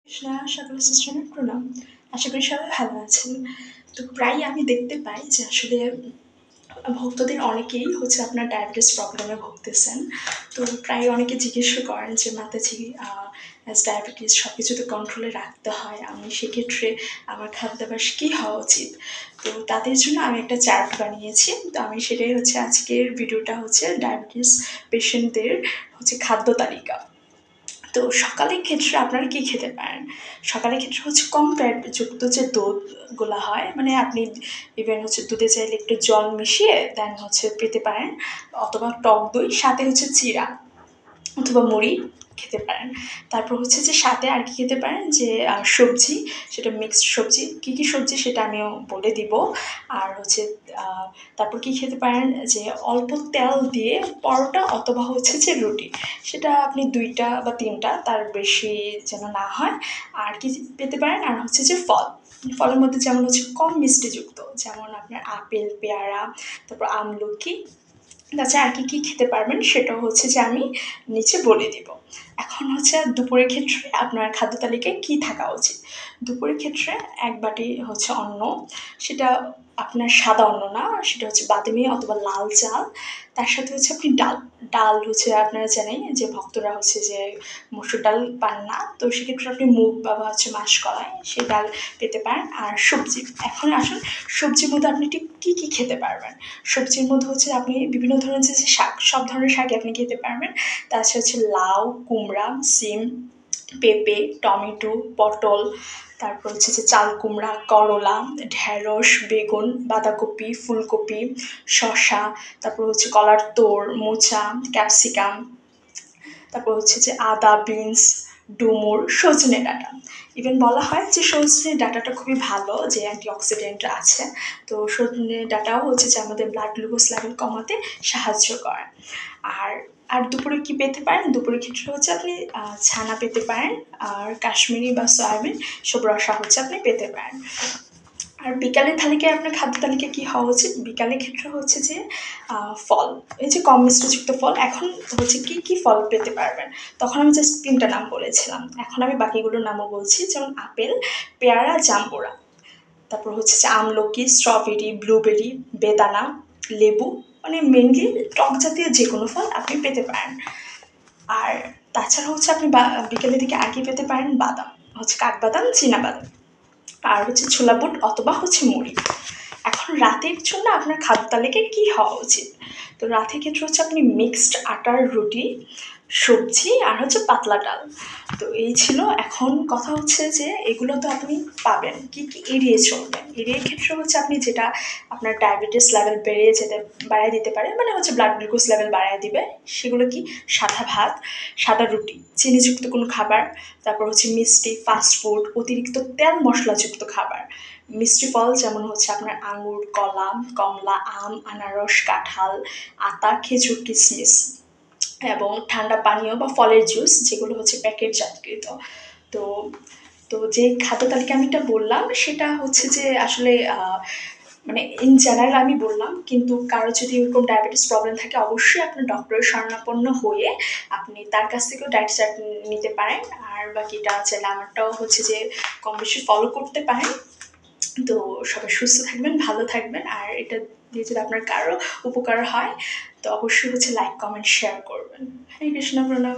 কৃষ্ণা সকল সিস্টেমের প্রণাম। আশা করি সবাই ভালো আছেন। তো প্রায়ই আমি দেখতে পাই যে আসলে ভক্তদের অনেকেই হচ্ছে আপনার ডায়াবেটিস প্রবলেমে ভুগতেছেন। তো প্রায় অনেকে জিজ্ঞেসও করেন যে মাতাজি ডায়াবেটিস সব কিছু তো কন্ট্রোলে রাখতে হয়, আমি সেক্ষেত্রে আমার খাদ্যাভ্যাস কী হওয়া উচিত। তো তাদের জন্য আমি একটা চার্ট বানিয়েছি। তো আমি সেটাই হচ্ছে আজকের ভিডিওটা হচ্ছে ডায়াবেটিস পেশেন্টদের হচ্ছে খাদ্য তালিকা। তো সকালের ক্ষেত্রে আপনারা কী খেতে পারেন? সকালের ক্ষেত্রে হচ্ছে কম ফ্যাটযুক্ত যে দুধগুলো হয়, মানে আপনি ইভেন হচ্ছে দুধে চাইলে একটু জল মিশিয়ে দেন হচ্ছে পেতে পারেন, অথবা টক দই সাথে হচ্ছে চিড়া অথবা মুড়ি খেতে পারেন। তারপর হচ্ছে যে সাথে আর কি খেতে পারেন, যে সবজি, সেটা মিক্সড সবজি, কী কী সবজি সেটা আমিও বলে দিব। আর হচ্ছে তারপর কি খেতে পারেন, যে অল্প তেল দিয়ে পরোটা অথবা হচ্ছে যে রুটি, সেটা আপনি 2টা বা 3টা, তার বেশি যেন না হয়। আর কি পেতে পারেন, আর হচ্ছে যে ফলের মধ্যে যেমন হচ্ছে কম মিষ্টিযুক্ত, যেমন আপনার আপেল, পেয়ারা, তারপর আমলকি। তাছাড়া আর কি খেতে পারবেন সেটাও হচ্ছে যে আমি নিচে বলে দিব। এখন হচ্ছে দুপুরের ক্ষেত্রে আপনার খাদ্য তালিকায় কী থাকা উচিত। দুপুরের ক্ষেত্রে 1 বাটি হচ্ছে অন্ন, সেটা আপনার সাদা অন্ন না, সেটা হচ্ছে বাদামি অথবা লাল চাল। তার সাথে হচ্ছে আপনি ডাল হচ্ছে আপনারা জানেন যে ভক্তরা হচ্ছে যে মসুর ডাল পান না, তো সেক্ষেত্রে আপনি মুগ বা হচ্ছে মাসকলাই সেই ডাল পেতে পারেন। আর সবজি, এখন আসুন সবজির মধ্যে আপনি ঠিক কী কী খেতে পারবেন। সবজির মধ্যে হচ্ছে আপনি বিভিন্ন ধরনের যে শাক, সব ধরনের শাকই আপনি খেতে পারবেন। তাছাড়া হচ্ছে লাউ, কুমড়া, সিম, পেঁপে, টমেটো, পটল, তারপর হচ্ছে যে চাল কুমড়া, করলা, ঢেঁড়স, বেগুন, বাঁধাকপি, ফুলকপি, শসা, তারপর হচ্ছে কলার তোড়, মোচা, ক্যাপসিকাম, তারপর হচ্ছে যে আদা, বিনস, ডুমুর, সজনে ডাঁটা। ইভেন বলা হয় যে সজনে ডাঁটাটা খুবই ভালো, যে অ্যান্টিঅক্সিডেন্ট আছে। তো সজনে ডাঁটাও হচ্ছে যে আমাদের ব্লাড গ্লুকোজ লেভেল কমাতে সাহায্য করে। আর আর দুপুরে কি পেতে পারেন, দুপুরের ক্ষেত্রে হচ্ছে আপনি ছানা পেতে পারেন, আর কাশ্মীরি বা সয়াবিন সব রসা হচ্ছে আপনি পেতে পারেন। আর বিকালের তালিকায় আপনার খাদ্য তালিকায় কী হওয়া উচিত, বিকালের ক্ষেত্রে হচ্ছে যে ফল, এই যে কম মিষ্টিযুক্ত ফল। এখন হচ্ছে কী কী ফল পেতে পারবেন, তখন আমি জাস্ট 3টা নাম বলেছিলাম, এখন আমি বাকিগুলোর নামও বলছি, যেমন আপেল, পেয়ারা, জাম্বুরা, তারপর হচ্ছে যে আমলকি, স্ট্রবেরি, ব্লুবেরি, বেদানা, লেবু, মানে মেনলি টক জাতীয় যে কোনো ফল আপনি পেতে পারেন। আর তাছাড়া হচ্ছে আপনি বিকেলের দিকে আর কি পেতে পারেন, বাদাম, হচ্ছে কাঠবাদাম, চীনাবাদাম, আর হচ্ছে ছোলা বুট অথবা হচ্ছে মুড়ি। এখন রাতের জন্য আপনার খাদ্য তালিকায় কী হওয়া উচিত। তো রাতের ক্ষেত্রে হচ্ছে আপনি মিক্সড আটার রুটি, সবজি, আর হচ্ছে পাতলা ডাল। তো এই ছিল। এখন কথা হচ্ছে যে এগুলো তো আপনি পাবেন, কি কি এড়িয়ে চলবেন। এড়িয়ে ক্ষেত্রে হচ্ছে আপনি যেটা আপনার ডায়াবেটিস লেভেল বাড়ায় দিতে পারে, মানে হচ্ছে ব্লাড গ্লুকোজ লেভেল বাড়ায় দিবে, সেগুলো কি, সাদা ভাত, সাদা রুটি, চিনিযুক্ত কোনো খাবার, তারপর হচ্ছে মিষ্টি, ফাস্টফুড, অতিরিক্ত তেল মশলাযুক্ত খাবার, মিষ্টি ফল যেমন হচ্ছে আপনার আঙুর, কলা, কমলা, আম, আনারস, কাঁঠাল, আতা, খেজুর, কিশমিশ, এবং ঠান্ডা পানীয় বা ফলের জুস, যেগুলো হচ্ছে প্যাকেটজাতকৃত। তো তো যে খাদ্য তালিকা আমি এটা বললাম সেটা হচ্ছে যে আসলে মানে ইন জেনারেল আমি বললাম, কিন্তু কারো যদি এরকম ডায়াবেটিস প্রবলেম থাকে অবশ্যই আপনার ডক্টরের শরণাপন্ন হয়ে আপনি তার কাছ থেকেও ডায়েট চার্ট নিতে পারেন। আর বাকিটা চাইলে আমারটাও হচ্ছে যে কম বেশি ফলো করতে পারেন। তো সবাই সুস্থ থাকবেন, ভালো থাকবেন। আর এটা দিয়ে যদি আপনার কারো উপকার হয় তো অবশ্যই হচ্ছে লাইক, কমেন্ট, শেয়ার করবেন। হরে কৃষ্ণ, প্রণাম।